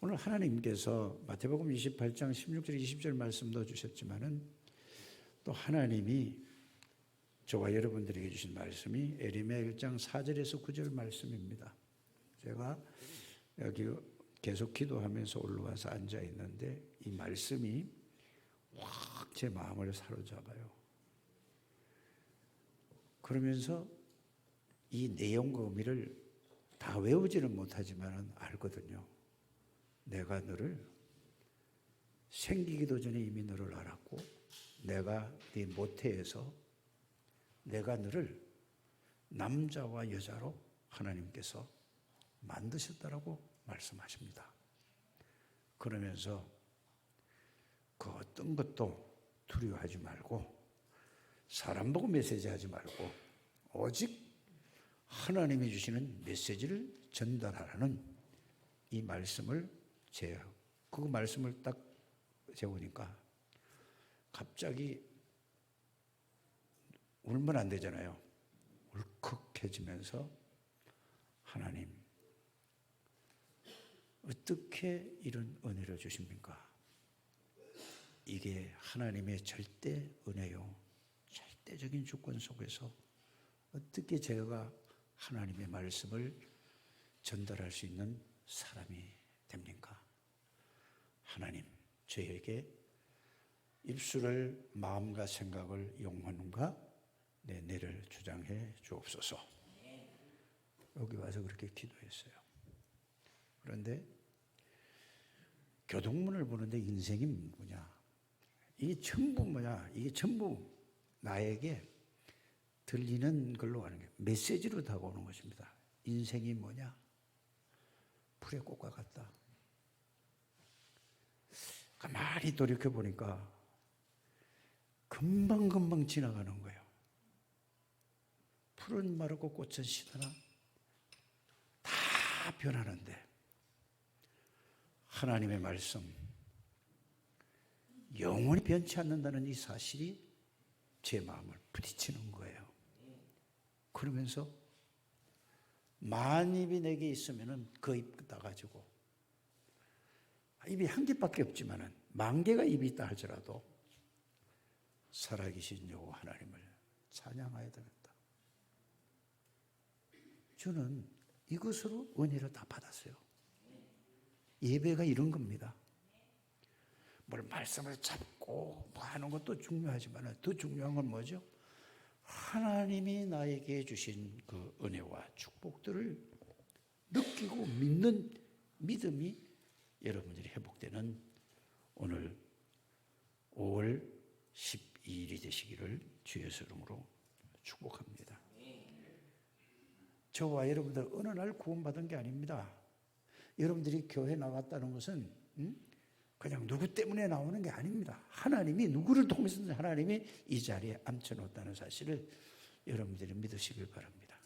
오늘 하나님께서 마태복음 28장 16절 20절 말씀도 주셨지만은 또 하나님이 저와 여러분들에게 주신 말씀이 에레미야 1장 4절에서 9절 말씀입니다. 제가 여기 계속 기도하면서 올라와서 앉아 있는데 이 말씀이 확 제 마음을 사로잡아요. 그러면서 이 내용과 의미를 다 외우지는 못하지만 알거든요. 내가 너를 생기기도 전에 이미 너를 알았고 내가 네 모태에서 내가 너를 남자와 여자로 하나님께서 만드셨다라고 말씀하십니다. 그러면서 그 어떤 것도 두려워하지 말고 사람 보고 메시지하지 말고 오직 하나님이 주시는 메시지를 전달하라는 이 말씀을 그 말씀을 딱 재우니까 갑자기 울면 안 되잖아요. 울컥해지면서 하나님 어떻게 이런 은혜를 주십니까? 이게 하나님의 절대 은혜요. 절대적인 주권 속에서 어떻게 제가 하나님의 말씀을 전달할 수 있는 사람이 됩니까? 하나님, 저에게 입술을 마음과 생각을 영혼과 내 뇌를 주장해 주옵소서. 여기 와서 그렇게 기도했어요. 그런데 교동문을 보는데 인생이 뭐냐? 이게 전부 뭐냐? 이게 전부 나에게 들리는 걸로 가는 게 메시지로 다가오는 것입니다. 인생이 뭐냐? 풀의 꽃과 같다. 가만히 돌이켜 보니까 금방금방 지나가는 거예요. 풀은 마르고 꽃은 시드나 다 변하는데 하나님의 말씀 영원히 변치 않는다는 이 사실이 제 마음을 부딪히는 거예요. 그러면서 만입이 내게 있으면은 그 입 따가지고 입이 한 개밖에 없지만은 만 개가 입이 있다 할지라도 살아계신 여호와 하나님을 찬양해야 되겠다. 저는 이것으로 은혜를 다 받았어요. 예배가 이런 겁니다. 뭘 말씀을 잡고 뭐 하는 것도 중요하지만 더 중요한 건 뭐죠? 하나님이 나에게 주신 그 은혜와 축복들을 느끼고 믿는 믿음이 여러분들이 회복되는 오늘 5월 12일이 되시기를 주의 이름으로 축복합니다. 저와 여러분들 어느 날 구원받은 게 아닙니다. 여러분들이 교회 나갔다는 것은 그냥 누구 때문에 나오는 게 아닙니다. 하나님이 누구를 통해서 하나님이 이 자리에 앉혀놓았다는 사실을 여러분들이 믿으시길 바랍니다.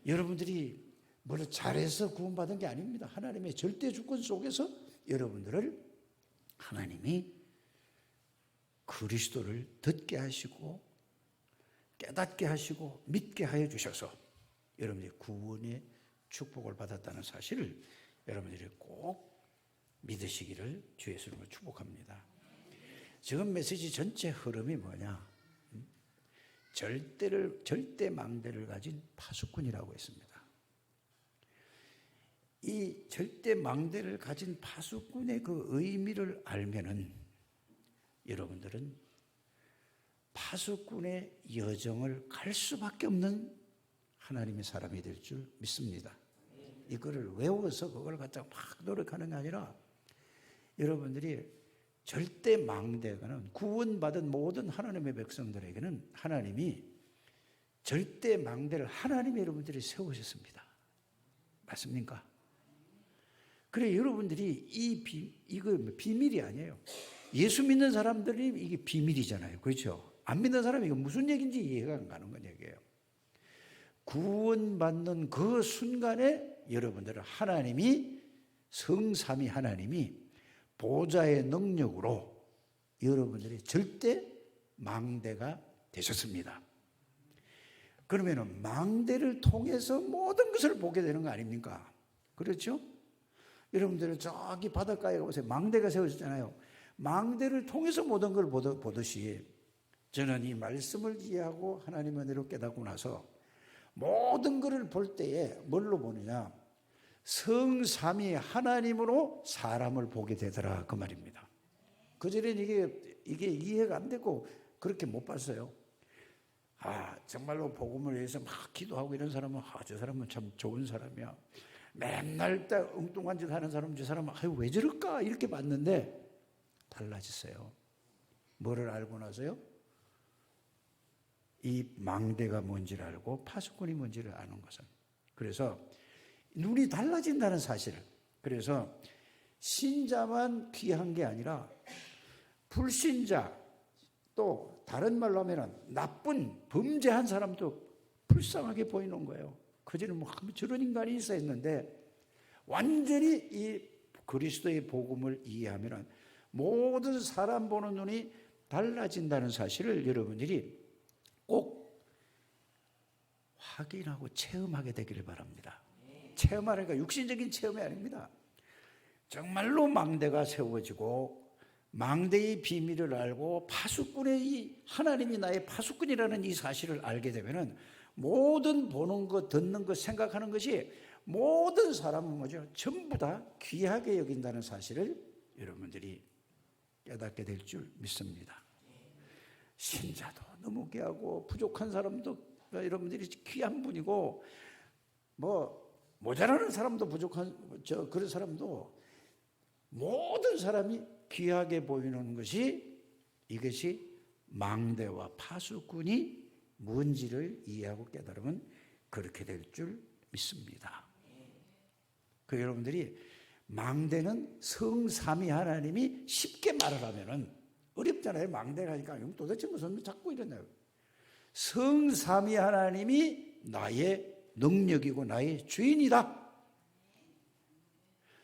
여러분들이 뭘 잘해서 구원받은 게 아닙니다. 하나님의 절대 주권 속에서 여러분들을 하나님이 그리스도를 듣게 하시고 깨닫게 하시고 믿게 하여 주셔서 여러분들이 구원의 축복을 받았다는 사실을 여러분들이 꼭 믿으시기를 주의 이름으로 축복합니다. 지금 메시지 전체 흐름이 뭐냐? 절대 망대를 가진 파수꾼이라고 했습니다. 이 절대 망대를 가진 파수꾼의 그 의미를 알면은 여러분들은 파수꾼의 여정을 갈 수밖에 없는 하나님의 사람이 될 줄 믿습니다. 이거를 외워서 그걸 갖다가 막 노력하는 게 아니라 여러분들이 절대 망대가는 구원받은 모든 하나님의 백성들에게는 하나님이 절대 망대를 하나님이 여러분들이 세우셨습니다. 맞습니까? 그래 여러분들이 이거 비밀이 아니에요. 예수 믿는 사람들이 이게 비밀이잖아요. 그렇죠? 안 믿는 사람이 이거 무슨 얘기인지 이해가 안 가는 건 얘기예요. 구원받는 그 순간에 여러분들은 하나님이 성삼위 하나님이 보좌의 능력으로 여러분들이 절대 망대가 되셨습니다. 그러면은 망대를 통해서 모든 것을 보게 되는 거 아닙니까? 그렇죠? 여러분들은 저기 바닷가에 가보세요. 망대가 세워졌잖아요. 망대를 통해서 모든 걸 보듯이 저는 이 말씀을 이해하고 하나님의 은혜로 깨닫고 나서 모든 것을 볼 때에 뭘로 보느냐, 성삼위 하나님으로 사람을 보게 되더라, 그 말입니다. 그전에는 이게 이해가 안 되고 그렇게 못 봤어요. 정말로 복음을 위해서 막 기도하고 이런 사람은 저 사람은 참 좋은 사람이야. 맨날 딱 엉뚱한 짓 하는 사람, 저 사람은 왜 저럴까 이렇게 봤는데 달라졌어요. 뭐를 알고 나서요? 이 망대가 뭔지를 알고 파수꾼이 뭔지를 아는 것은. 그래서 눈이 달라진다는 사실. 그래서 신자만 귀한 게 아니라 불신자, 또 다른 말로 하면 나쁜 범죄한 사람도 불쌍하게 보이는 거예요. 그전에 저런 인간이 있어 했는데 완전히 이 그리스도의 복음을 이해하면 모든 사람 보는 눈이 달라진다는 사실을 여러분들이 꼭 확인하고 체험하게 되기를 바랍니다. 체험하니까 육신적인 체험이 아닙니다. 정말로 망대가 세워지고 망대의 비밀을 알고 파수꾼의 하나님이 나의 파수꾼이라는 이 사실을 알게 되면은 모든 보는 것, 듣는 것, 생각하는 것이 모든 사람은 뭐죠? 전부 다 귀하게 여긴다는 사실을 여러분들이 깨닫게 될 줄 믿습니다. 신자도 너무 귀하고 부족한 사람도 여러분들이 귀한 분이고 모자라는 사람도 부족한 그런 사람도 모든 사람이 귀하게 보이는 것이 이것이 망대와 파수꾼이 뭔지를 이해하고 깨달으면 그렇게 될 줄 믿습니다. 그 여러분들이 망대는 성삼위 하나님이 쉽게 말을 하면은 어렵잖아요. 망대가 하니까 도대체 무슨 자꾸 이러냐고. 성삼위 하나님이 나의 능력이고 나의 주인이다.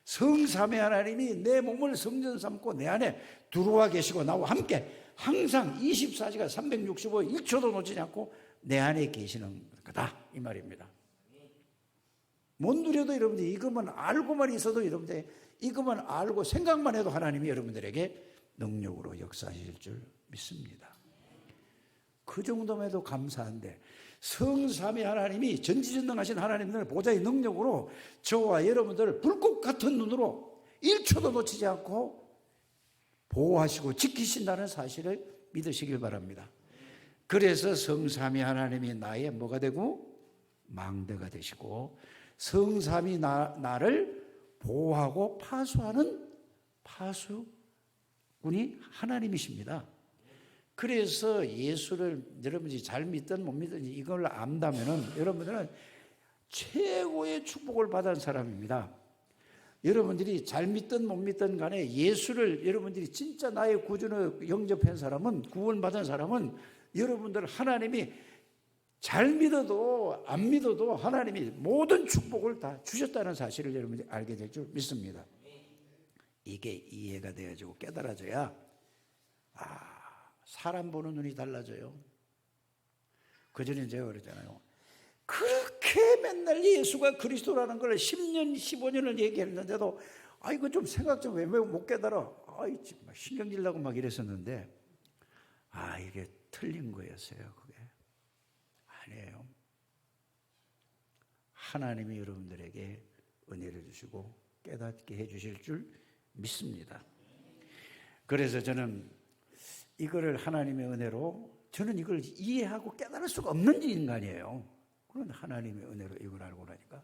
성삼위 하나님이 내 몸을 성전 삼고 내 안에 들어와 계시고 나와 함께 항상 24시간 365 1초도 놓치지 않고 내 안에 계시는 거다, 이 말입니다. 못 누려도 여러분들 이것만 알고만 있어도 여러분들 이것만 알고 생각만 해도 하나님이 여러분들에게 능력으로 역사하실 줄 믿습니다. 그 정도면 해도 감사한데 성삼위 하나님이 전지전능하신 하나님들 보좌의 능력으로 저와 여러분들을 불꽃 같은 눈으로 1초도 놓치지 않고 보호하시고 지키신다는 사실을 믿으시길 바랍니다. 그래서 성삼위 하나님이 나의 뭐가 되고 망대가 되시고 성삼위 나를 보호하고 파수하는 파수꾼이 하나님이십니다. 그래서 예수를 여러분이 잘 믿든 못 믿든 이걸 안다면은 여러분들은 최고의 축복을 받은 사람입니다. 여러분들이 잘 믿든 못 믿든 간에 예수를 여러분들이 진짜 나의 구주로 영접한 사람은, 구원받은 사람은 여러분들 하나님이 잘 믿어도 안 믿어도 하나님이 모든 축복을 다 주셨다는 사실을 여러분들이 알게 될 줄 믿습니다. 이게 이해가 되어지고 깨달아져야 사람 보는 눈이 달라져요. 그전에 제가 그러잖아요. 그렇게 맨날 예수가 그리스도라는 걸 10년, 15년을 얘기했는데도 이거 좀 생각 좀 왜 못 깨달아? 신경질 나고 막 이랬었는데 이게 틀린 거였어요. 그게 아니에요. 하나님이 여러분들에게 은혜를 주시고 깨닫게 해주실 줄 믿습니다. 그래서 저는 이거를 하나님의 은혜로 저는 이걸 이해하고 깨달을 수가 없는 인간이에요. 그런 하나님의 은혜로 이걸 알고 나니까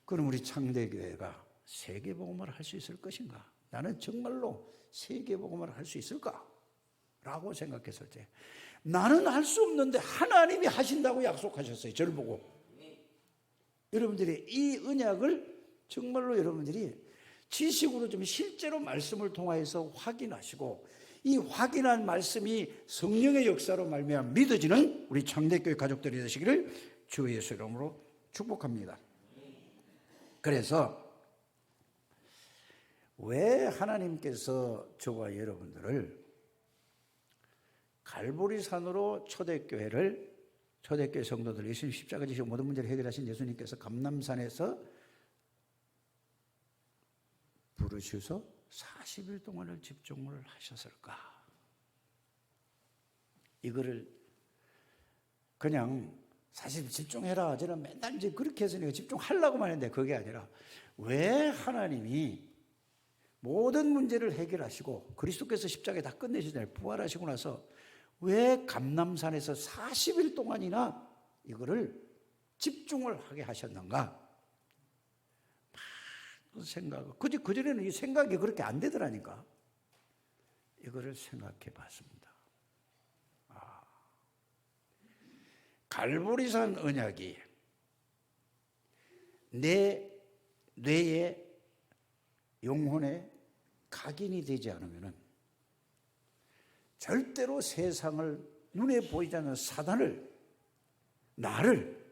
그럼 우리 창대교회가 세계복음을 할 수 있을 것인가? 나는 정말로 세계복음을 할 수 있을까? 라고 생각했을 때 나는 할 수 없는데 하나님이 하신다고 약속하셨어요. 저를 보고. 여러분들이 이 언약을 정말로 여러분들이 지식으로 좀 실제로 말씀을 통하여서 확인하시고 이 확인한 말씀이 성령의 역사로 말미암아 믿어지는 우리 창대교회 가족들이 되시기를 주 예수 이름으로 축복합니다. 그래서 왜 하나님께서 저와 여러분들을 갈보리산으로 초대교회 성도들 예수님 십자가 지시고 모든 문제를 해결하신 예수님께서 감람산에서 부르셔서 40일 동안을 집중을 하셨을까? 이거를 그냥 사실 집중해라 저는 맨날 이제 그렇게 해서 내가 집중하려고만 했는데 그게 아니라 왜 하나님이 모든 문제를 해결하시고 그리스도께서 십자가에 다 끝내시잖아요. 부활하시고 나서 왜 감람산에서 40일 동안이나 이거를 집중을 하게 하셨는가? 막 생각. 그전에는 이 생각이 그렇게 안 되더라니까. 이거를 생각해 봤습니다. 갈보리산 언약이 내 뇌에 영혼에 각인이 되지 않으면 절대로 세상을 눈에 보이지 않는 사단을 나를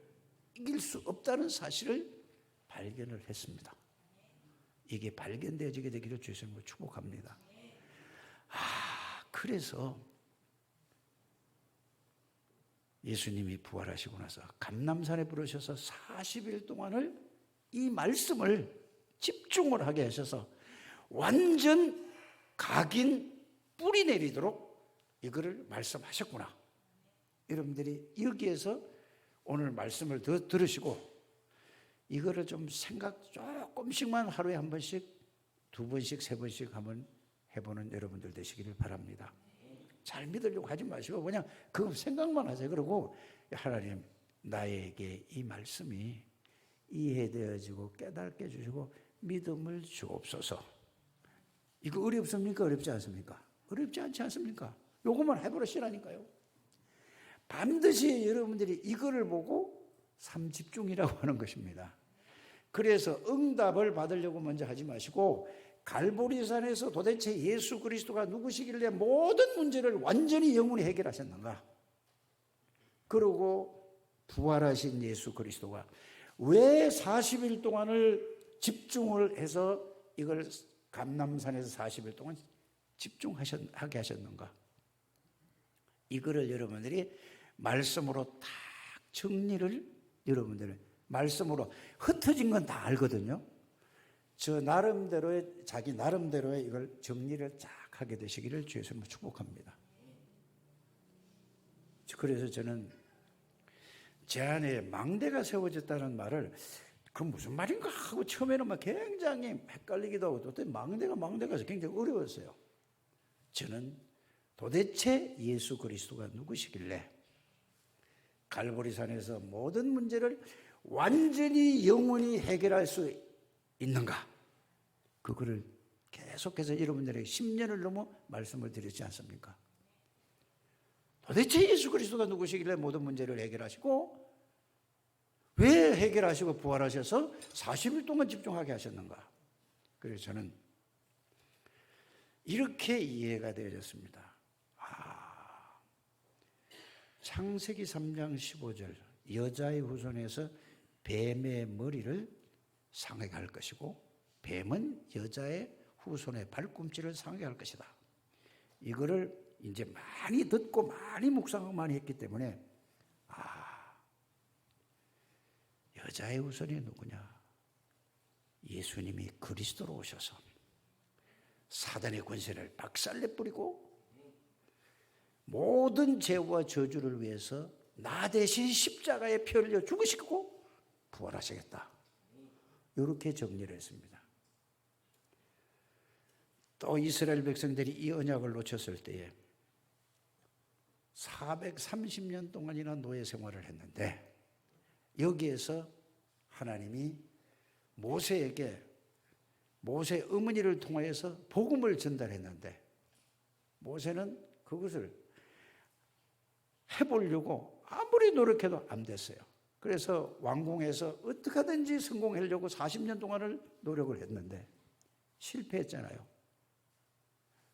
이길 수 없다는 사실을 발견을 했습니다. 이게 발견되어지게 되기를 주님으로 축복합니다. 그래서 예수님이 부활하시고 나서 감람산에 부르셔서 40일 동안을 이 말씀을 집중을 하게 하셔서 완전 각인 뿌리 내리도록 이거를 말씀하셨구나. 여러분들이 여기에서 오늘 말씀을 더 들으시고 이거를 좀 생각 조금씩만 하루에 한 번씩, 두 번씩, 세 번씩 한번 해보는 여러분들 되시기를 바랍니다. 잘 믿으려고 하지 마시고 그냥 그 생각만 하세요. 그리고 하나님 나에게 이 말씀이 이해되어지고 깨닫게 해주시고 믿음을 주옵소서. 이거 어렵습니까? 어렵지 않습니까? 어렵지 않지 않습니까? 요것만 해보시라니까요. 반드시 여러분들이 이거를 보고 삼집중이라고 하는 것입니다. 그래서 응답을 받으려고 먼저 하지 마시고 갈보리산에서 도대체 예수 그리스도가 누구시길래 모든 문제를 완전히 영원히 해결하셨는가? 그리고 부활하신 예수 그리스도가 왜 40일 동안을 집중을 해서 이걸 감람산에서 40일 동안 집중하게 하셨는가? 이거를 여러분들이 말씀으로 딱 정리를 여러분들은 말씀으로 흩어진 건 다 알거든요. 저 나름대로의 자기 나름대로의 이걸 정리를 쫙 하게 되시기를 주의 이름으로 축복합니다. 그래서 저는 제 안에 망대가 세워졌다는 말을 그 무슨 말인가 하고 처음에는 막 굉장히 헷갈리기도 하고 또 망대가 굉장히 어려웠어요. 저는 도대체 예수 그리스도가 누구시길래 갈보리산에서 모든 문제를 완전히 영원히 해결할 수 있는가? 그거를 계속해서 여러분들에게 10년을 넘어 말씀을 드렸지 않습니까? 도대체 예수 그리스도가 누구시길래 모든 문제를 해결하시고 왜 해결하시고 부활하셔서 40일 동안 집중하게 하셨는가? 그래서 저는 이렇게 이해가 되어졌습니다. 창세기 3장 15절 여자의 후손에서 뱀의 머리를 상하게 할 것이고 뱀은 여자의 후손의 발꿈치를 상하게 할 것이다. 이거를 이제 많이 듣고 많이 묵상하고 많이 했기 때문에 여자의 후손이 누구냐? 예수님이 그리스도로 오셔서 사단의 권세를 박살내 뿌리고 모든 죄와 저주를 위해서 나 대신 십자가에 피 흘려 죽으시고 부활하시겠다. 이렇게 정리를 했습니다. 또 이스라엘 백성들이 이 언약을 놓쳤을 때에 430년 동안이나 노예 생활을 했는데 여기에서 하나님이 모세에게 모세 어머니를 통하여서 복음을 전달했는데 모세는 그것을 해보려고 아무리 노력해도 안 됐어요. 그래서 왕궁에서 어떻게 하든지 성공하려고 40년 동안을 노력을 했는데 실패했잖아요.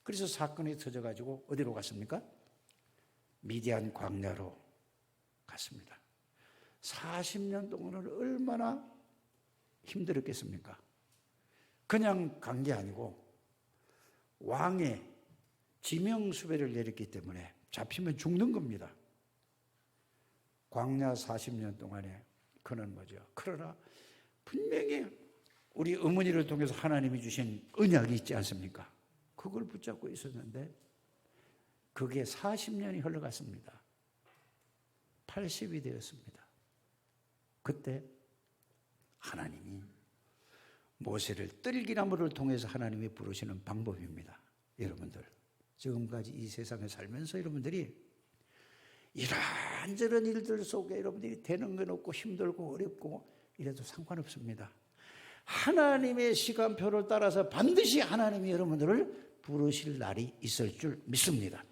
그래서 사건이 터져가지고 어디로 갔습니까? 미디안 광야로 갔습니다. 40년 동안을 얼마나 힘들었겠습니까? 그냥 간 게 아니고 왕의 지명수배를 내렸기 때문에 잡히면 죽는 겁니다. 광야 40년 동안에 그는 뭐죠? 그러나 분명히 우리 어머니를 통해서 하나님이 주신 언약이 있지 않습니까? 그걸 붙잡고 있었는데 그게 40년이 흘러갔습니다. 80이 되었습니다. 그때 하나님이 모세를 뜰기나무를 통해서 하나님이 부르시는 방법입니다. 여러분들 지금까지 이 세상에 살면서 여러분들이 이런저런 일들 속에 여러분들이 되는 건 없고 힘들고 어렵고 이래도 상관없습니다. 하나님의 시간표를 따라서 반드시 하나님이 여러분들을 부르실 날이 있을 줄 믿습니다.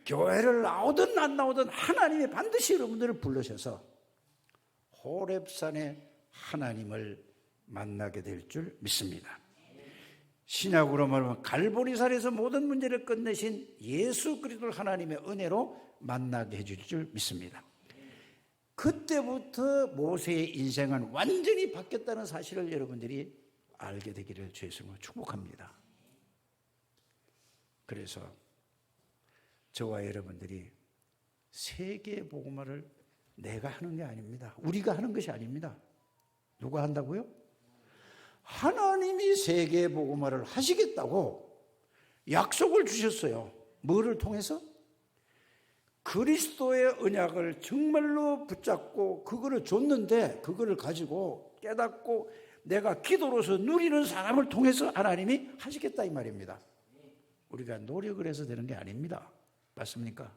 교회를 나오든 안 나오든 하나님이 반드시 여러분들을 부르셔서 호렙산에 하나님을 만나게 될 줄 믿습니다. 신약으로 말하면 갈보리산에서 모든 문제를 끝내신 예수 그리스도를 하나님의 은혜로 만나게 해줄 줄 믿습니다. 그때부터 모세의 인생은 완전히 바뀌었다는 사실을 여러분들이 알게 되기를 주의 이름으로 축복합니다. 그래서 저와 여러분들이 세계 복음화를 내가 하는 게 아닙니다. 우리가 하는 것이 아닙니다. 누가 한다고요? 하나님이 세계 복음화를 하시겠다고 약속을 주셨어요. 뭐를 통해서? 그리스도의 언약을 정말로 붙잡고 그거를 줬는데 그거를 가지고 깨닫고 내가 기도로서 누리는 사람을 통해서 하나님이 하시겠다 이 말입니다. 우리가 노력을 해서 되는 게 아닙니다. 맞습니까?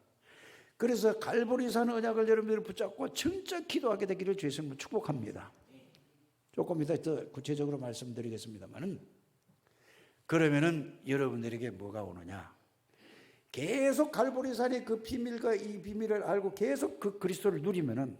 그래서 갈보리산 언약을 여러분들이 붙잡고 진짜 기도하게 되기를 주의 이름으로 축복합니다. 조금 이따 더 구체적으로 말씀드리겠습니다만은 그러면은 여러분들에게 뭐가 오느냐? 계속 갈보리산의 그 비밀과 이 비밀을 알고 계속 그 그리스도를 누리면은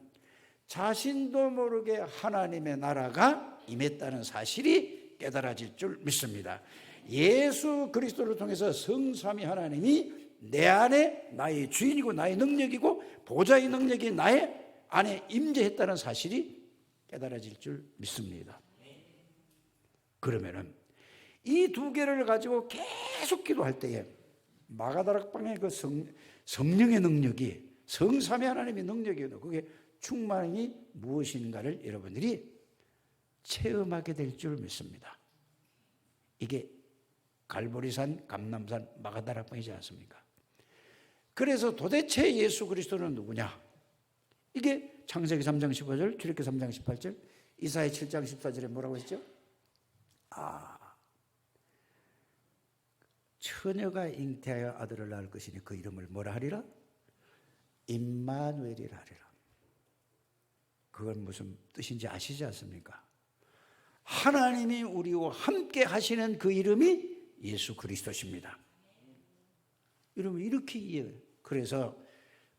자신도 모르게 하나님의 나라가 임했다는 사실이 깨달아질 줄 믿습니다. 예수 그리스도를 통해서 성삼위 하나님이 내 안에 나의 주인이고 나의 능력이고 보좌의 능력이 나의 안에 임재했다는 사실이 깨달아질 줄 믿습니다. 그러면은 이 두 개를 가지고 계속 기도할 때에 마가다락방의 그 성령의 능력이 성삼위 하나님의 능력이거든요. 그게 충만이 무엇인가를 여러분들이 체험하게 될 줄 믿습니다. 이게 갈보리산, 감람산, 마가다락방이지 않습니까? 그래서 도대체 예수 그리스도는 누구냐? 이게 창세기 3장 15절, 출애굽기 3장 18절, 이사야 7장 14절에 뭐라고 했죠? 처녀가 잉태하여 아들을 낳을 것이니 그 이름을 뭐라 하리라? 임마누엘이라 하리라. 그건 무슨 뜻인지 아시지 않습니까? 하나님이 우리와 함께 하시는 그 이름이 예수 그리스도십니다. 여러분 이렇게 이해해요. 그래서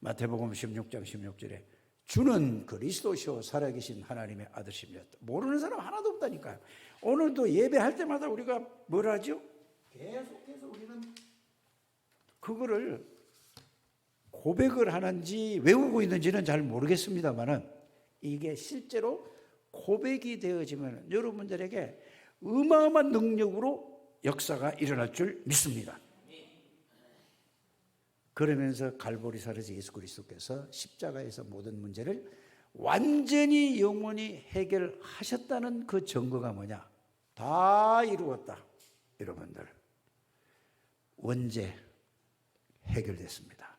마태복음 16장 16절에 주는 그리스도시오 살아계신 하나님의 아들십니다. 모르는 사람 하나도 없다니까요. 오늘도 예배할 때마다 우리가 뭘 하죠? 계속해서 우리는 그거를 고백을 하는지 외우고 있는지는 잘 모르겠습니다만은 이게 실제로 고백이 되어지면 여러분들에게 어마어마한 능력으로 역사가 일어날 줄 믿습니다. 그러면서 갈보리산에서 예수 그리스도께서 십자가에서 모든 문제를 완전히 영원히 해결하셨다는 그 증거가 뭐냐? 다 이루었다. 여러분들 언제 해결됐습니다.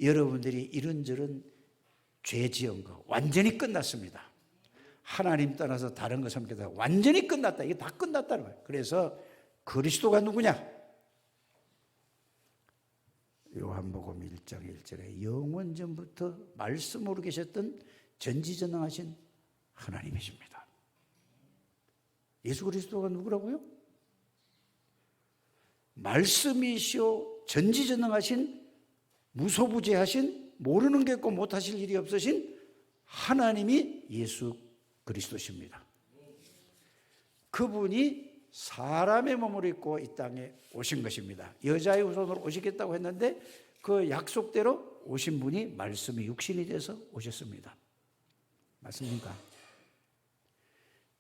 여러분들이 이런저런 죄 지은 거 완전히 끝났습니다. 하나님 떠나서 다른 거 섬기다가 완전히 끝났다. 이게 다 끝났다는 거예요. 그래서 그리스도가 누구냐? 요한복음 1장 1절에 영원 전부터 말씀으로 계셨던 전지전능하신 하나님이십니다. 예수 그리스도가 누구라고요? 말씀이시오 전지전능하신 무소부재하신 모르는 게 없고 못하실 일이 없으신 하나님이 예수 그리스도십니다. 그분이 사람의 몸을 입고 이 땅에 오신 것입니다. 여자의 후손으로 오시겠다고 했는데 그 약속대로 오신 분이 말씀이 육신이 돼서 오셨습니다. 맞습니까?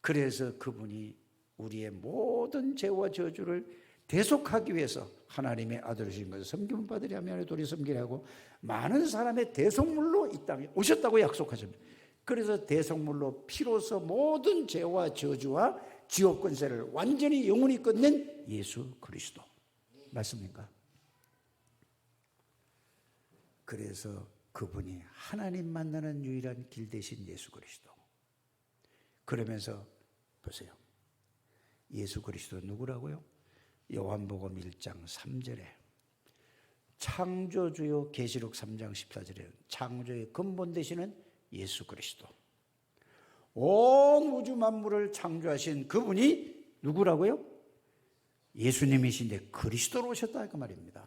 그래서 그분이 우리의 모든 죄와 저주를 대속하기 위해서 하나님의 아들이신 것을 섬김을 받으려 하면 도리 섬기라고 많은 사람의 대속물로 이 땅에 오셨다고 약속하십니다. 그래서 대속물로 피로서 모든 죄와 저주와 지옥 권세를 완전히 영원히 끝낸 예수 그리스도. 맞습니까? 그래서 그분이 하나님 만나는 유일한 길 대신 예수 그리스도. 그러면서 보세요. 예수 그리스도 누구라고요? 요한복음 1장 3절에 창조주요 계시록 3장 14절에 창조의 근본 되시는 예수 그리스도. 온 우주 만물을 창조하신 그분이 누구라고요? 예수님이신데 그리스도로 오셨다 그 말입니다.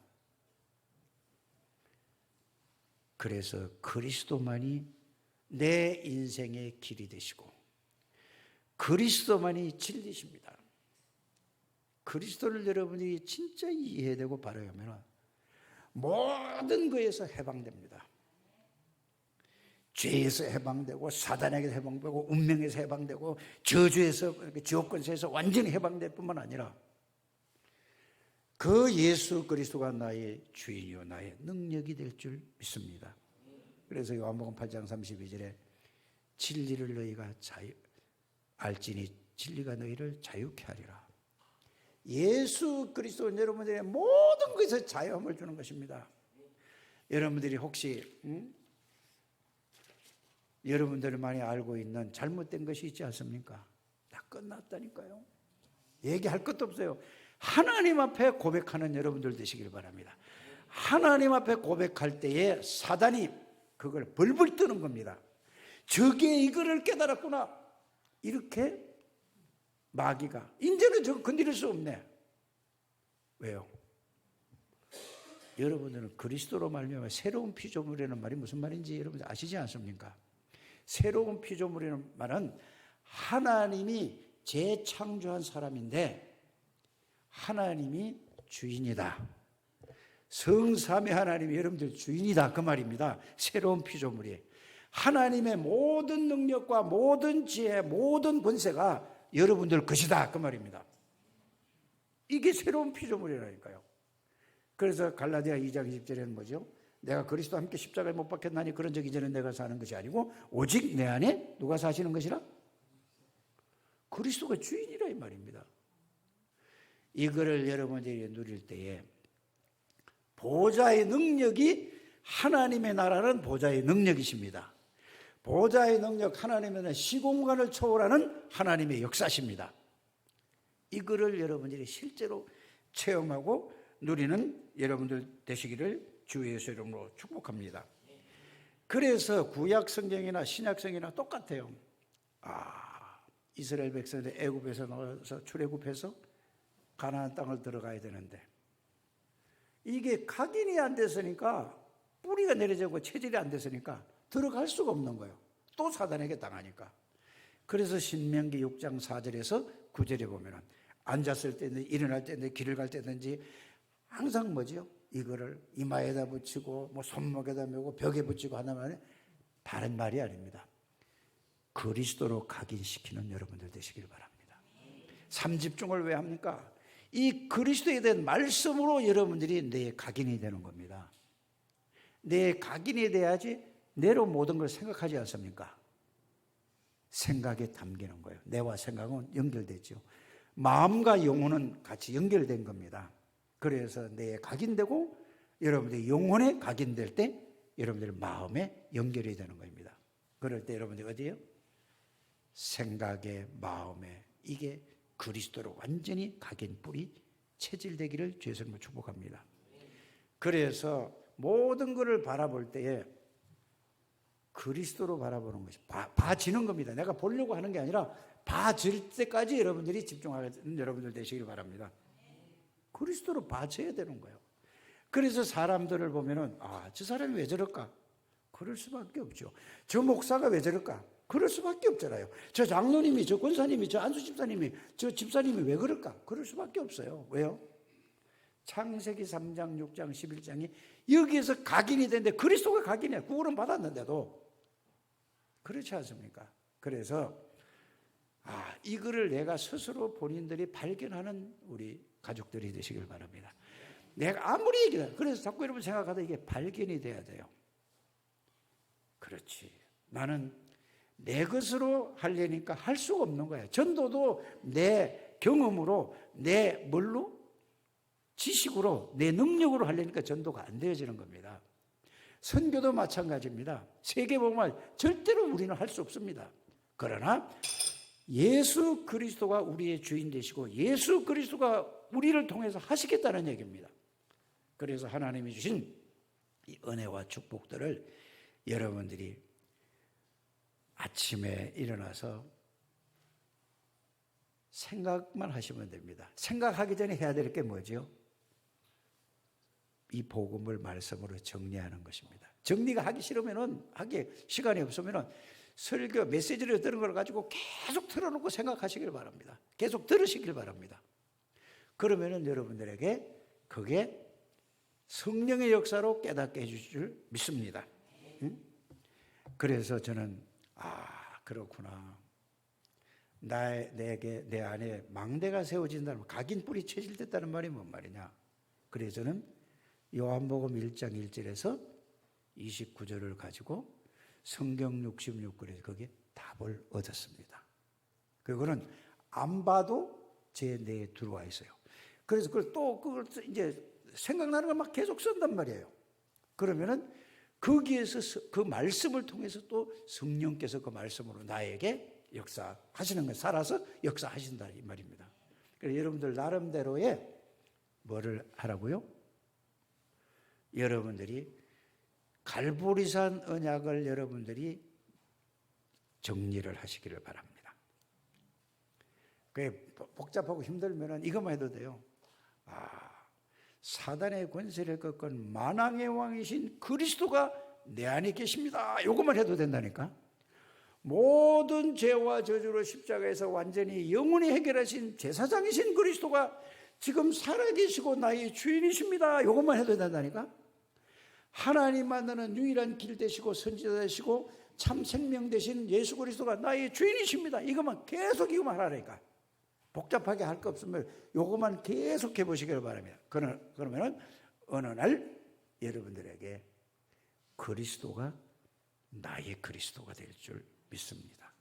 그래서 그리스도만이 내 인생의 길이 되시고 그리스도만이 진리십니다. 그리스도를 여러분이 진짜 이해되고 바라보면 모든 것에서 해방됩니다. 죄에서 해방되고 사단에게서 해방되고 운명에서 해방되고 저주에서 지옥권세에서 완전히 해방될 뿐만 아니라 그 예수 그리스도가 나의 주인이요 나의 능력이 될 줄 믿습니다. 그래서 요한복음 8장 32절에 진리를 너희가 알지니 진리가 너희를 자유케 하리라. 예수 그리스도는 여러분들의 모든 것에서 자유함을 주는 것입니다. 여러분들이 혹시 여러분들이 많이 알고 있는 잘못된 것이 있지 않습니까? 다 끝났다니까요. 얘기할 것도 없어요. 하나님 앞에 고백하는 여러분들 되시길 바랍니다. 하나님 앞에 고백할 때에 사단이 그걸 벌벌 뜨는 겁니다. 저게 이거를 깨달았구나. 이렇게 마귀가 이제는 저거 건드릴 수 없네. 왜요? 여러분들은 그리스도로 말미암아 새로운 피조물이라는 말이 무슨 말인지 여러분들 아시지 않습니까? 새로운 피조물이라는 말은 하나님이 재창조한 사람인데 하나님이 주인이다. 성삼위 하나님이 여러분들 주인이다 그 말입니다. 새로운 피조물이 하나님의 모든 능력과 모든 지혜 모든 권세가 여러분들 것이다 그 말입니다. 이게 새로운 피조물이라니까요. 그래서 갈라디아 2장 20절에는 뭐죠? 내가 그리스도와 함께 십자가에 못 박혔나니 그런 적 이제는 내가 사는 것이 아니고 오직 내 안에 누가 사시는 것이라? 그리스도가 주인이라 이 말입니다. 이거를 여러분들이 누릴 때에 보좌의 능력이 하나님의 나라는 보좌의 능력이십니다. 보좌의 능력 하나님은 시공간을 초월하는 하나님의 역사십니다. 이거를 여러분들이 실제로 체험하고 누리는 여러분들 되시기를 주 예수 이름으로 축복합니다. 그래서 구약 성경이나 신약 성경이나 똑같아요. 이스라엘 백성들 애굽에서 나와서 출애굽해서 가나안 땅을 들어가야 되는데 이게 각인이 안 됐으니까 뿌리가 내려지고 체질이 안 됐으니까 들어갈 수가 없는 거예요. 또 사단에게 당하니까. 그래서 신명기 6장 4절에서 9절에 보면 앉았을 때든지 일어날 때든지 길을 갈 때든지 항상 뭐죠? 이거를 이마에다 붙이고 뭐 손목에다 메고 벽에 붙이고 하나만 바른 말이 아닙니다. 그리스도로 각인시키는 여러분들 되시길 바랍니다. 삼집중을 왜 합니까? 이 그리스도에 대한 말씀으로 여러분들이 내 각인이 되는 겁니다. 내 각인이 돼야지 내로 모든 걸 생각하지 않습니까? 생각에 담기는 거예요. 내와 생각은 연결되죠. 마음과 영혼은 같이 연결된 겁니다. 그래서 뇌에 각인되고 여러분들이 영혼에 각인될 때 여러분들 마음에 연결이 되는 겁니다. 그럴 때 여러분들이 어디에요? 생각에 마음에 이게 그리스도로 완전히 각인 뿌리 체질되기를 주 예수님으로 축복합니다. 그래서 모든 것을 바라볼 때에 그리스도로 바라보는 것이 봐지는 겁니다. 내가 보려고 하는 게 아니라 봐질 때까지 여러분들이 집중하는 여러분들 되시길 바랍니다. 그리스도로 봐져야 되는 거예요. 그래서 사람들을 보면은 저 사람이 왜 저럴까? 그럴 수밖에 없죠. 저 목사가 왜 저럴까? 그럴 수밖에 없잖아요. 저 장로님이, 저 권사님이, 저 안수 집사님이, 저 집사님이 왜 그럴까? 그럴 수밖에 없어요. 왜요? 창세기 3장, 6장, 11장이 여기에서 각인이 되는데 그리스도가 각인이야. 구원은 받았는데도 그렇지 않습니까? 그래서 이거를 내가 스스로 본인들이 발견하는 우리 가족들이 되시길 바랍니다. 내가 아무리 얘기해. 그래서 자꾸 여러분 생각하다 이게 발견이 돼야 돼요. 그렇지. 나는 내 것으로 하려니까 할 수가 없는 거야. 전도도 내 경험으로, 내 뭘로? 지식으로, 내 능력으로 하려니까 전도가 안 되어지는 겁니다. 선교도 마찬가지입니다. 세계복음을 절대로 우리는 할 수 없습니다. 그러나 예수 그리스도가 우리의 주인 되시고 예수 그리스도가 우리를 통해서 하시겠다는 얘기입니다. 그래서 하나님이 주신 이 은혜와 축복들을 여러분들이 아침에 일어나서 생각만 하시면 됩니다. 생각하기 전에 해야 될 게 뭐죠? 이 복음을 말씀으로 정리하는 것입니다. 정리가 하기 싫으면은, 하기 시간이 없으면은 설교 메시지를 들은 걸 가지고 계속 틀어놓고 생각하시길 바랍니다. 계속 들으시길 바랍니다. 그러면은 여러분들에게 그게 성령의 역사로 깨닫게 해주실 줄 믿습니다. 그래서 저는 그렇구나. 내 안에 망대가 세워진다는, 각인 뿌리 채질됐다는 말이 뭔 말이냐. 그래서 저는 요한복음 1장 1절에서 29절을 가지고 성경 66권에서 거기에 답을 얻었습니다. 그거는 안 봐도 제 뇌에 들어와 있어요. 그래서 그걸 이제 생각나는 걸 막 계속 쓴단 말이에요. 그러면은 거기에서 그 말씀을 통해서 또 성령께서 그 말씀으로 나에게 역사하시는 걸 살아서 역사하신다 이 말입니다. 그래서 여러분들 나름대로의 뭐를 하라고요? 여러분들이 갈보리산 언약을 여러분들이 정리를 하시기를 바랍니다. 그게 복잡하고 힘들면 이것만 해도 돼요. 사단의 권세를 꺾은 만왕의 왕이신 그리스도가 내 안에 계십니다. 이것만 해도 된다니까. 모든 죄와 저주를 십자가에서 완전히 영원히 해결하신 제사장이신 그리스도가 지금 살아계시고 나의 주인이십니다. 이것만 해도 된다니까. 하나님 만나는 유일한 길 되시고 선지자 되시고 참 생명 되신 예수 그리스도가 나의 주인이십니다. 이것만 계속 이것만 하라니까. 복잡하게 할 거 없으면 이것만 계속 해보시길 바랍니다. 그러면 어느 날 여러분들에게 그리스도가 나의 그리스도가 될 줄 믿습니다.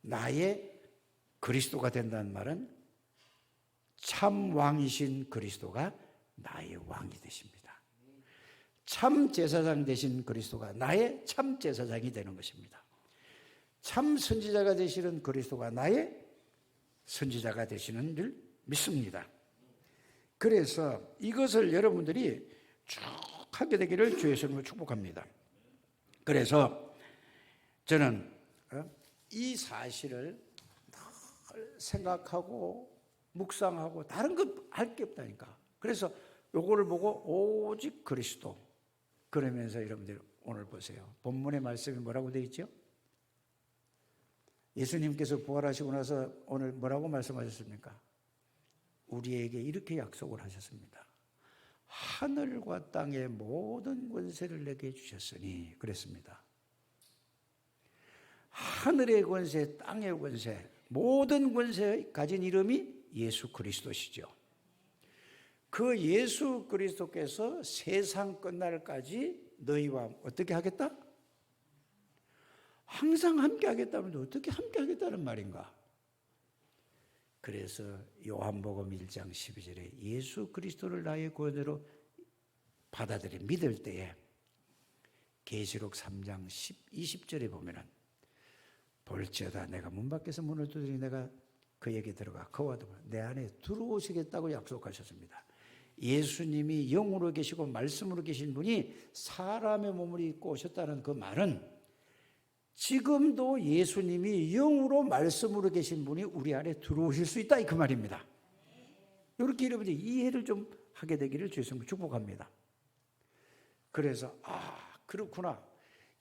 나의 그리스도가 된다는 말은 참 왕이신 그리스도가 나의 왕이 되십니다. 참 제사장 되신 그리스도가 나의 참 제사장이 되는 것입니다. 참 선지자가 되시는 그리스도가 나의 선지자가 되시는 줄 믿습니다. 그래서 이것을 여러분들이 쭉 하게 되기를 주의 이름으로 축복합니다. 그래서 저는 이 사실을 늘 생각하고 묵상하고 다른 것 할 게 없다니까. 그래서 요거를 보고 오직 그리스도. 그러면서 여러분들 오늘 보세요. 본문의 말씀이 뭐라고 되어 있죠? 예수님께서 부활하시고 나서 오늘 뭐라고 말씀하셨습니까? 우리에게 이렇게 약속을 하셨습니다. 하늘과 땅의 모든 권세를 내게 주셨으니 그랬습니다. 하늘의 권세, 땅의 권세, 모든 권세에 가진 이름이 예수 그리스도시죠. 그 예수 그리스도께서 세상 끝날까지 너희와 어떻게 하겠다? 항상 함께 하겠다면 어떻게 함께 하겠다는 말인가? 그래서 요한복음 1장 12절에 예수 그리스도를 나의 구원으로 받아들여 믿을 때에 계시록 3장 20절에 보면은 볼지어다 내가 문 밖에서 문을 두드리니 내가 그에게 들어가 그와 내 안에 들어오시겠다고 약속하셨습니다. 예수님이 영으로 계시고 말씀으로 계신 분이 사람의 몸을 입고 오셨다는 그 말은 지금도 예수님이 영으로 말씀으로 계신 분이 우리 안에 들어오실 수 있다 그 말입니다. 이렇게 여러분들이 이해를 좀 하게 되기를 주님으로 축복합니다. 그래서 그렇구나.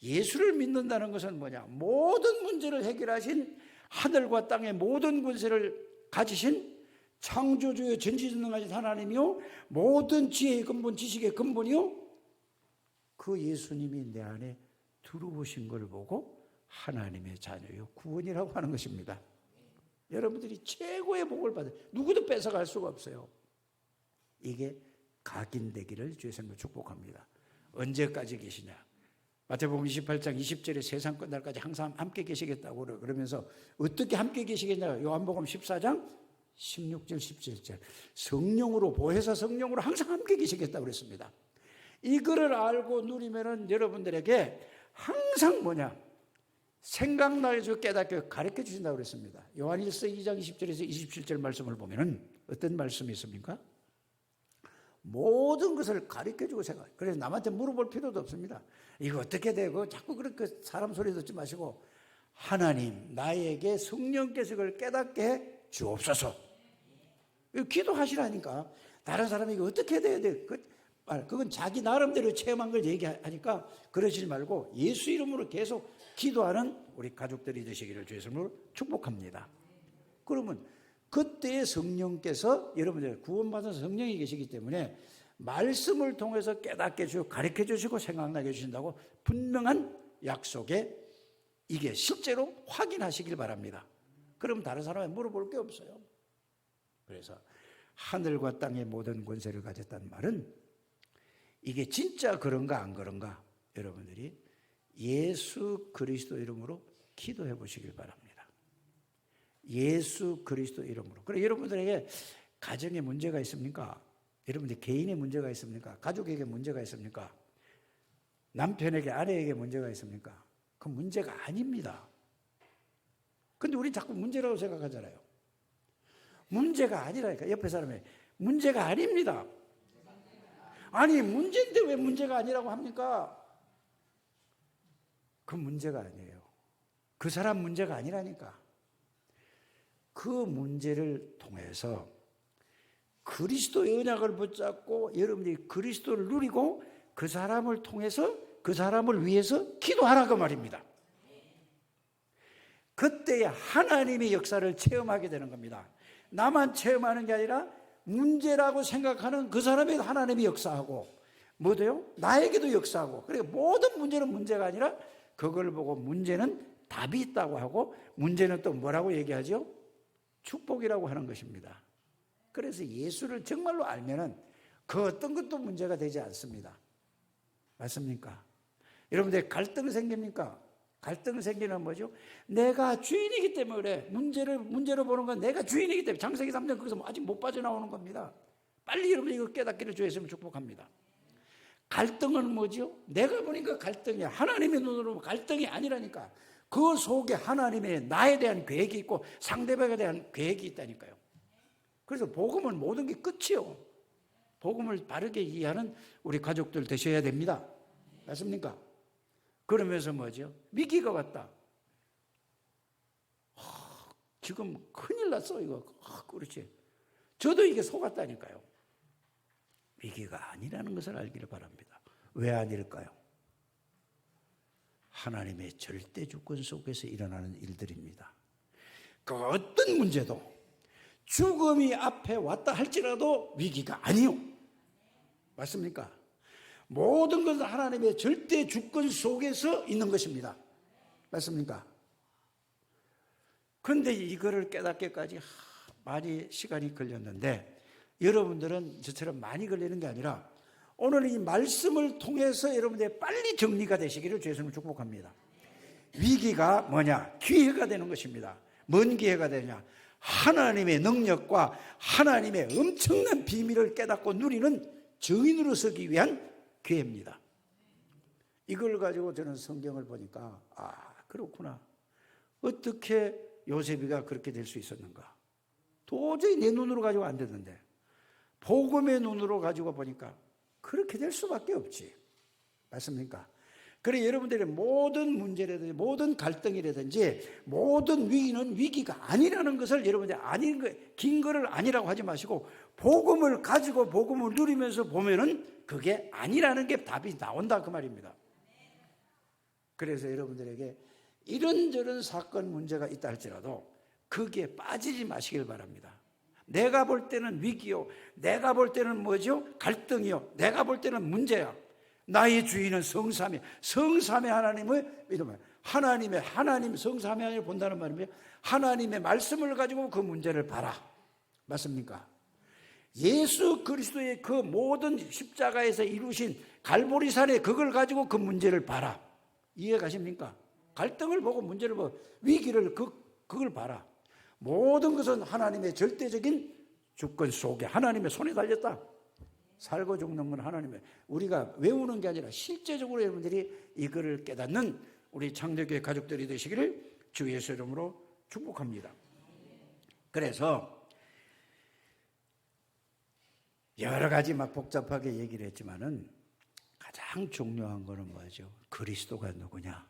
예수를 믿는다는 것은 뭐냐? 모든 문제를 해결하신 하늘과 땅의 모든 권세를 가지신 창조주의 전지전능하신 하나님이요 모든 지혜의 근본 지식의 근본이요 그 예수님이 내 안에 들어오신 걸 보고 하나님의 자녀요 구원이라고 하는 것입니다. 여러분들이 최고의 복을 받아요. 누구도 뺏어갈 수가 없어요. 이게 각인되기를 주의 이름으로 축복합니다. 언제까지 계시냐? 마태복음 28장 20절에 세상 끝날까지 항상 함께 계시겠다고 그러면서 어떻게 함께 계시겠냐? 요한복음 14장 16절 17절 성령으로 보혜사 성령으로 항상 함께 계시겠다고 그랬습니다. 이거를 알고 누리면은 여러분들에게 항상 뭐냐? 생각나게 해서 깨닫게 가르쳐 주신다고 그랬습니다. 요한일서 2장 20절에서 27절 말씀을 보면은 어떤 말씀이 있습니까? 모든 것을 가르쳐주고 생각. 그래서 남한테 물어볼 필요도 없습니다. 이거 어떻게 되고 자꾸 그렇게 사람 소리 듣지 마시고 하나님 나에게 성령께서 그걸 깨닫게 해 주옵소서. 기도하시라니까. 다른 사람이 이거 어떻게 돼야 돼? 그건 자기 나름대로 체험한 걸 얘기하니까 그러시지 말고 예수 이름으로 계속 기도하는 우리 가족들이 되시기를 주의 이름으로 축복합니다. 그러면 그때 성령께서 여러분들 구원받은 성령이 계시기 때문에 말씀을 통해서 깨닫게 해주고 가르쳐 주시고 생각나게 해주신다고 분명한 약속에 이게 실제로 확인하시길 바랍니다. 그럼 다른 사람에 물어볼 게 없어요. 그래서 하늘과 땅의 모든 권세를 가졌다는 말은 이게 진짜 그런가 안 그런가 여러분들이 예수 그리스도 이름으로 기도해 보시길 바랍니다. 예수 그리스도 이름으로. 그래 여러분들에게 가정에 문제가 있습니까? 여러분들 개인의 문제가 있습니까? 가족에게 문제가 있습니까? 남편에게 아내에게 문제가 있습니까? 그 문제가 아닙니다. 근데 우리 자꾸 문제라고 생각하잖아요. 문제가 아니라니까. 옆에 사람이 문제가 아닙니다. 아니 문제인데 왜 문제가 아니라고 합니까? 그 문제가 아니에요. 그 사람 문제가 아니라니까. 그 문제를 통해서 그리스도의 언약을 붙잡고 여러분들이 그리스도를 누리고 그 사람을 통해서 그 사람을 위해서 기도하라 그 말입니다. 그때 하나님의 역사를 체험하게 되는 겁니다. 나만 체험하는 게 아니라 문제라고 생각하는 그 사람에게 하나님이 역사하고 뭐도요? 나에게도 역사하고. 그러니까 모든 문제는 문제가 아니라 그걸 보고 문제는 답이 있다고 하고 문제는 또 뭐라고 얘기하죠? 축복이라고 하는 것입니다. 그래서 예수를 정말로 알면은 그 어떤 것도 문제가 되지 않습니다. 맞습니까? 여러분들 갈등 생깁니까? 갈등 생기는 뭐죠? 내가 주인이기 때문에 그래. 문제로 보는 건 내가 주인이기 때문에 창세기 3장 거기서 아직 못 빠져나오는 겁니다. 빨리 여러분 이거 깨닫기를 주의 이름으로 축복합니다. 갈등은 뭐죠? 내가 보니까 갈등이야. 하나님의 눈으로 보면 갈등이 아니라니까. 그 속에 하나님의 나에 대한 계획이 있고 상대방에 대한 계획이 있다니까요. 그래서 복음은 모든 게 끝이요. 복음을 바르게 이해하는 우리 가족들 되셔야 됩니다. 맞습니까? 그러면서 뭐죠? 위기가 왔다. 지금 큰일 났어 이거. 그렇지. 저도 이게 속았다니까요. 위기가 아니라는 것을 알기를 바랍니다. 왜 아닐까요? 하나님의 절대 주권 속에서 일어나는 일들입니다. 그 어떤 문제도 죽음이 앞에 왔다 할지라도 위기가 아니요. 맞습니까? 모든 것은 하나님의 절대 주권 속에서 있는 것입니다. 맞습니까? 그런데 이거를 깨닫기까지 많이 시간이 걸렸는데 여러분들은 저처럼 많이 걸리는 게 아니라 오늘 이 말씀을 통해서 여러분들이 빨리 정리가 되시기를 주의 이름으로 축복합니다. 위기가 뭐냐? 기회가 되는 것입니다. 뭔 기회가 되냐? 하나님의 능력과 하나님의 엄청난 비밀을 깨닫고 누리는 증인으로 서기 위한 기회입니다. 이걸 가지고 저는 성경을 보니까 그렇구나. 어떻게 요셉이가 그렇게 될 수 있었는가? 도저히 내 눈으로 가지고 안 되는데 복음의 눈으로 가지고 보니까 그렇게 될 수밖에 없지. 맞습니까? 그래 여러분들의 모든 문제라든지 모든 갈등이라든지 모든 위기는 위기가 아니라는 것을 여러분들이 아닌 거, 긴 거를 아니라고 하지 마시고 복음을 가지고 복음을 누리면서 보면은 그게 아니라는 게 답이 나온다 그 말입니다. 그래서 여러분들에게 이런저런 사건 문제가 있다 할지라도 거기에 빠지지 마시길 바랍니다. 내가 볼 때는 위기요. 내가 볼 때는 뭐죠? 갈등이요. 내가 볼 때는 문제야. 나의 주인은 성삼위. 성삼위 하나님을 믿으면 하나님 성삼위 하나님을 본다는 말이면 하나님의 말씀을 가지고 그 문제를 봐라. 맞습니까? 예수 그리스도의 그 모든 십자가에서 이루신 갈보리산에 그걸 가지고 그 문제를 봐라. 이해 가십니까? 갈등을 보고 문제를 보고 위기를 그걸 봐라. 모든 것은 하나님의 절대적인 주권 속에 하나님의 손에 달렸다. 살고 죽는 건 하나님의, 우리가 외우는 게 아니라 실제적으로 여러분들이 이거를 깨닫는 우리 창조교회 가족들이 되시기를 주 예수 이름으로 축복합니다. 그래서 여러 가지 막 복잡하게 얘기를 했지만은 가장 중요한 거는 뭐죠? 그리스도가 누구냐?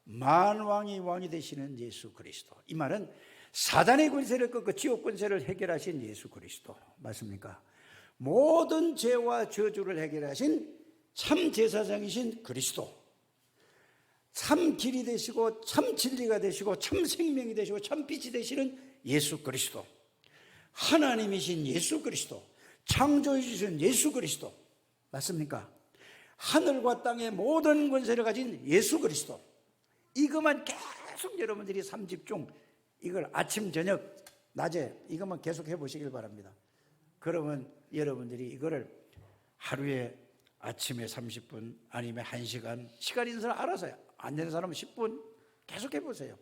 만왕이 왕이 되시는 예수 그리스도. 이 말은 사단의 권세를 꺾고 지옥 권세를 해결하신 예수 그리스도 맞습니까? 모든 죄와 저주를 해결하신 참 제사장이신 그리스도, 참 길이 되시고 참 진리가 되시고 참 생명이 되시고 참 빛이 되시는 예수 그리스도, 하나님이신 예수 그리스도, 창조해 주신 예수 그리스도 맞습니까? 하늘과 땅의 모든 권세를 가진 예수 그리스도. 이것만 계속 여러분들이 3집 이걸 아침 저녁 낮에 이것만 계속 해보시길 바랍니다. 그러면 여러분들이 이거를 하루에 아침에 30분 아니면 1시간 시간 있는 사람 알아서요. 안 되는 사람은 10분 계속 해보세요.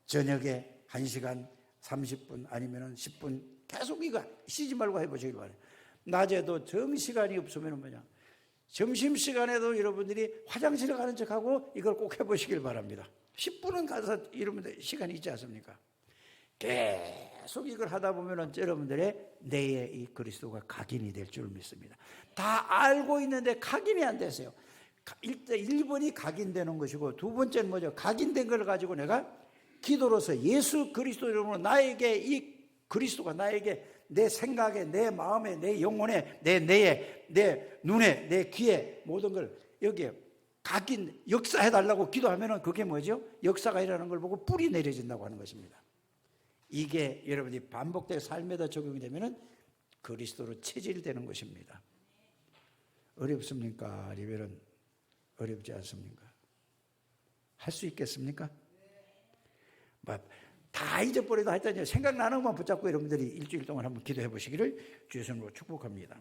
저녁에 1시간 30분 아니면 10분 계속 이거 쉬지 말고 해보시길 바랍니다. 낮에도 정시간이 없으면 뭐냐, 점심시간에도 여러분들이 화장실 가는 척하고 이걸 꼭 해보시길 바랍니다. 10분은 가서 여러분들 시간이 있지 않습니까? 계속 이걸 하다 보면 여러분들의 내에 이 그리스도가 각인이 될 줄 믿습니다. 다 알고 있는데 각인이 안 되세요. 1번이 각인되는 것이고 두 번째는 뭐죠? 각인된 걸 가지고 내가 기도로서 예수 그리스도 이름으로 나에게 이 그리스도가 나에게 내 생각에, 내 마음에, 내 영혼에, 내 뇌에, 내 눈에, 내 귀에 모든 걸 여기에 각인, 역사해달라고 기도하면 그게 뭐죠? 역사가 일어나는 걸 보고 뿌리 내려진다고 하는 것입니다. 이게 여러분이 반복되어 삶에다 적용이 되면 그리스도로 체질되는 것입니다. 어렵습니까? 아니면 어렵지 않습니까? 할 수 있겠습니까? 다 잊어버려도 하여튼 생각나는 것만 붙잡고 여러분들이 일주일 동안 한번 기도해 보시기를 주 예수님으로 축복합니다.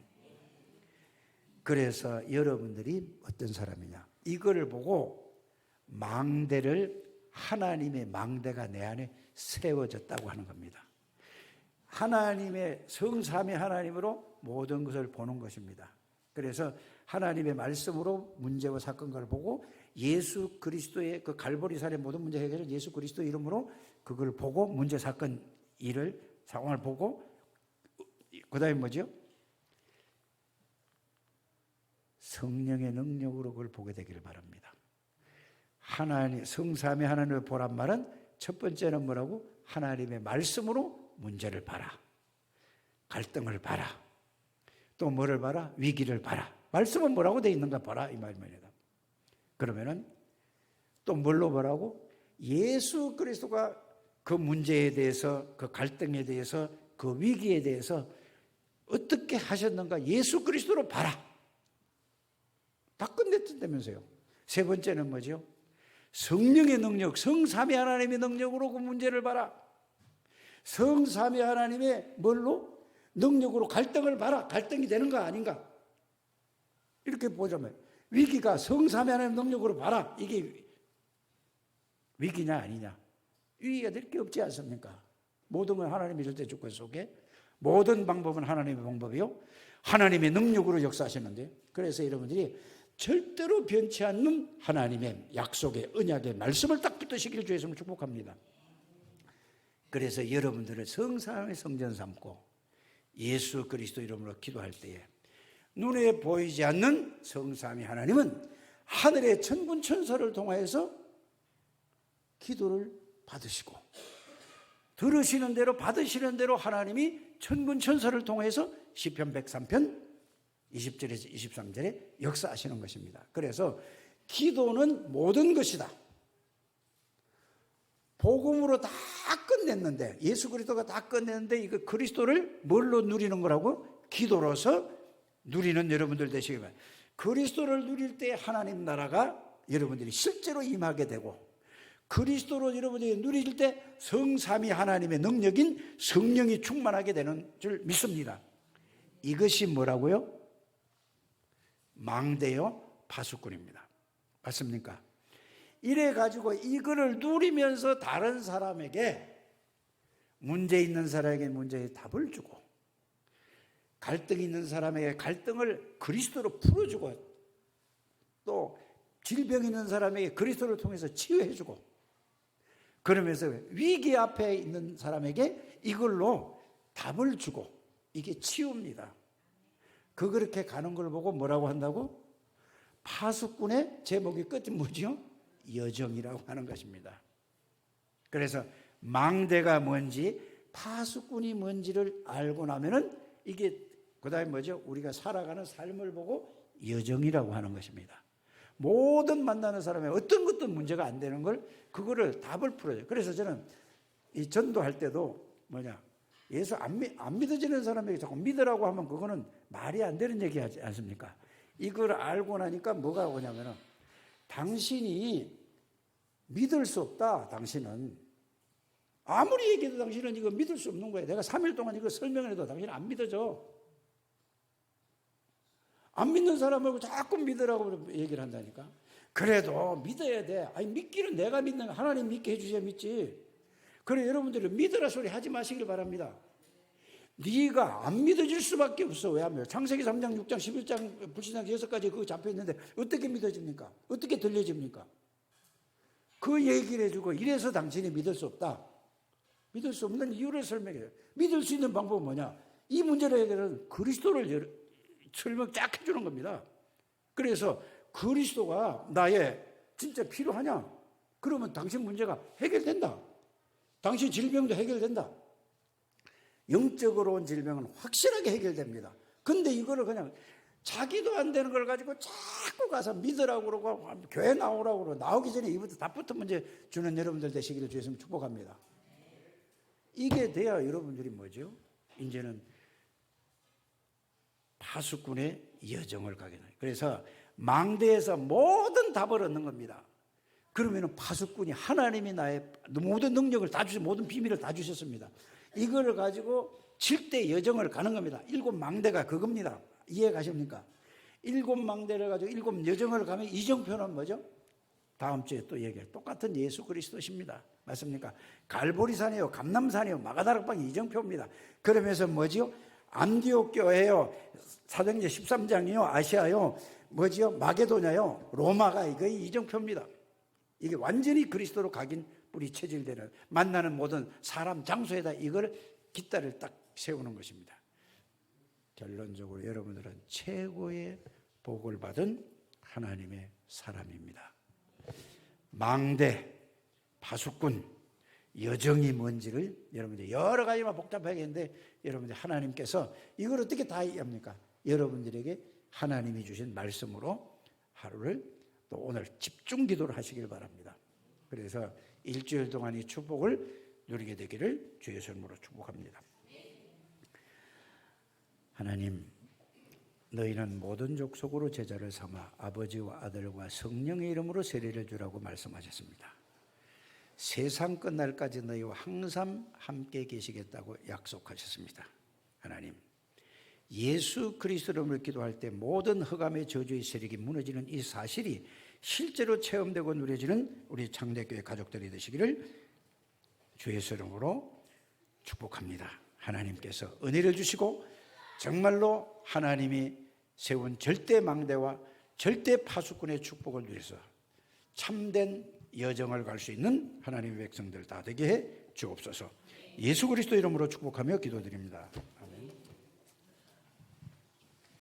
그래서 여러분들이 어떤 사람이냐, 이거를 보고 망대를, 하나님의 망대가 내 안에 세워졌다고 하는 겁니다. 하나님의 성삼위 하나님으로 모든 것을 보는 것입니다. 그래서 하나님의 말씀으로 문제와 사건을 보고 예수 그리스도의 그 갈보리산의 모든 문제 해결은 예수 그리스도 이름으로 그걸 보고 문제 사건 일을 상황을 보고 그 다음에 뭐죠? 성령의 능력으로 그걸 보게 되기를 바랍니다. 하나님 성삼위 하나님을 보란 말은 첫 번째는 뭐라고? 하나님의 말씀으로 문제를 봐라. 갈등을 봐라. 또 뭐를 봐라? 위기를 봐라. 말씀은 뭐라고 되어 있는가 봐라 이 말입니다. 그러면은 또 뭘로 보라고? 예수 그리스도가 그 문제에 대해서, 그 갈등에 대해서, 그 위기에 대해서 어떻게 하셨는가 예수 그리스도로 봐라. 다 끝냈다면서요. 세 번째는 뭐죠? 성령의 능력, 성삼위 하나님의 능력으로 그 문제를 봐라. 성삼위 하나님의 뭘로? 능력으로 갈등을 봐라. 갈등이 되는가 아닌가? 이렇게 보자면 위기가 성삼위 하나님의 능력으로 봐라. 이게 위기냐 아니냐? 위기가 될 게 없지 않습니까? 모든 건 하나님의 절대 주권 속에, 모든 방법은 하나님의 방법이요, 하나님의 능력으로 역사하시는데, 그래서 여러분들이 절대로 변치 않는 하나님의 약속의 언약의 말씀을 딱 붙드시기를 주 예수님을 축복합니다. 그래서 여러분들을 성삼위 성전 삼고 예수 그리스도 이름으로 기도할 때에 눈에 보이지 않는 성삼위 하나님은 하늘의 천군 천사를 통하여서 기도를 받으시고 들으시는 대로 받으시는 대로 하나님이 천군 천사를 통해서 시편 103편 20절에서 23절에 역사하시는 것입니다. 그래서 기도는 모든 것이다. 복음으로 다 끝냈는데, 예수 그리스도가 다 끝냈는데 이거 그리스도를 뭘로 누리는 거라고? 기도로서 누리는 여러분들 되시기 바랍니다. 그리스도를 누릴 때 하나님 나라가 여러분들이 실제로 임하게 되고, 그리스도로 여러분들이 누릴 때 성삼위 하나님의 능력인 성령이 충만하게 되는 줄 믿습니다. 이것이 뭐라고요? 망대요 파수꾼입니다. 맞습니까? 이래 가지고 이거를 누리면서 다른 사람에게, 문제 있는 사람에게 문제의 답을 주고, 갈등 있는 사람에게 갈등을 그리스도로 풀어주고, 또 질병 있는 사람에게 그리스도를 통해서 치유해주고, 그러면서 위기 앞에 있는 사람에게 이걸로 답을 주고, 이게 치유입니다. 그렇게 가는 걸 보고 뭐라고 한다고? 파수꾼의 제목이 끝이 뭐지요? 여정이라고 하는 것입니다. 그래서 망대가 뭔지, 파수꾼이 뭔지를 알고 나면은 이게 그다음에 뭐죠? 우리가 살아가는 삶을 보고 여정이라고 하는 것입니다. 모든 만나는 사람의 어떤 것도 문제가 안 되는 걸, 그거를 답을 풀어줘요. 그래서 저는 이 전도할 때도 예수 안 믿어지는 사람에게 자꾸 믿으라고 하면 그거는 말이 안 되는 얘기 하지 않습니까? 이걸 알고 나니까 뭐가 오냐면은, 당신이 믿을 수 없다. 당신은 아무리 얘기해도 당신은 이거 믿을 수 없는 거예요. 내가 3일 동안 이거 설명을 해도 당신은 안 믿어져. 안 믿는 사람하고 자꾸 믿으라고 얘기를 한다니까. 그래도 믿어야 돼. 아니, 믿기는 내가 믿는 거, 하나님 믿게 해주셔야 믿지. 그래, 여러분들은 믿으라 소리 하지 마시길 바랍니다. 네가 안 믿어질 수밖에 없어. 왜냐하면 창세기 3장, 6장, 11장, 불신앙 6가지 그거 잡혀 있는데 어떻게 믿어집니까? 어떻게 들려집니까? 그 얘기를 해주고, 이래서 당신이 믿을 수 없다. 믿을 수 없는 이유를 설명해요. 믿을 수 있는 방법은 뭐냐? 이 문제를 해결하는 그리스도를 설명 쫙 해주는 겁니다. 그래서 그리스도가 나의 진짜 필요하냐? 그러면 당신 문제가 해결된다. 당신 질병도 해결된다. 영적으로 온 질병은 확실하게 해결됩니다. 근데 이거를 그냥 자기도 안 되는 걸 가지고 자꾸 가서 믿으라고 그러고 교회 나오라고 그러고, 나오기 전에 이부터 답부터 문제 주는 여러분들 되시기를 주였으면 축복합니다. 이게 돼야 여러분들이 뭐죠? 이제는 파수꾼의 여정을 가게 돼요. 그래서 망대에서 모든 답을 얻는 겁니다. 그러면 파수꾼이, 하나님이 나의 모든 능력을 다 주셨, 모든 비밀을 다 주셨습니다. 이걸 가지고 7대 여정을 가는 겁니다. 7 망대가 그겁니다. 이해 가십니까? 7 망대를 가지고 7 여정을 가면, 이정표는 뭐죠? 다음 주에 또 얘기할, 똑같은 예수 그리스도십니다. 맞습니까? 갈보리산이요, 감남산이요, 마가다락방 이정표입니다. 그러면서 뭐지요? 안디옥 교회요, 사도행전 13장이요, 아시아요, 뭐지요? 마게도냐요, 로마가 이거 이정표입니다. 이게 완전히 그리스도로 각인 뿌리 체질되는, 만나는 모든 사람 장소에다 이걸 깃발을 딱 세우는 것입니다. 결론적으로 여러분들은 최고의 복을 받은 하나님의 사람입니다. 망대, 파수꾼, 여정이 뭔지를 여러분들 여러 가지만 복잡하게 했는데, 여러분들 하나님께서 이걸 어떻게 다 이해합니까? 여러분들에게 하나님이 주신 말씀으로 하루를 또 오늘 집중 기도를 하시길 바랍니다. 그래서 일주일 동안 이 축복을 누리게 되기를 주의 이름으로 축복합니다. 하나님, 너희는 모든 족속으로 제자를 삼아 아버지와 아들과 성령의 이름으로 세례를 주라고 말씀하셨습니다. 세상 끝날까지 너희와 항상 함께 계시겠다고 약속하셨습니다. 하나님, 예수 그리스도 이름으로 기도할 때 모든 흑암의 저주의 세력이 무너지는 이 사실이 실제로 체험되고 누려지는 우리 창대교회 가족들이 되시기를 주의 이름으로 축복합니다. 하나님께서 은혜를 주시고 정말로 하나님이 세운 절대 망대와 절대 파수꾼의 축복을 누려서 참된 여정을 갈 수 있는 하나님의 백성들 다 되게 해 주옵소서. 예수 그리스도 이름으로 축복하며 기도드립니다.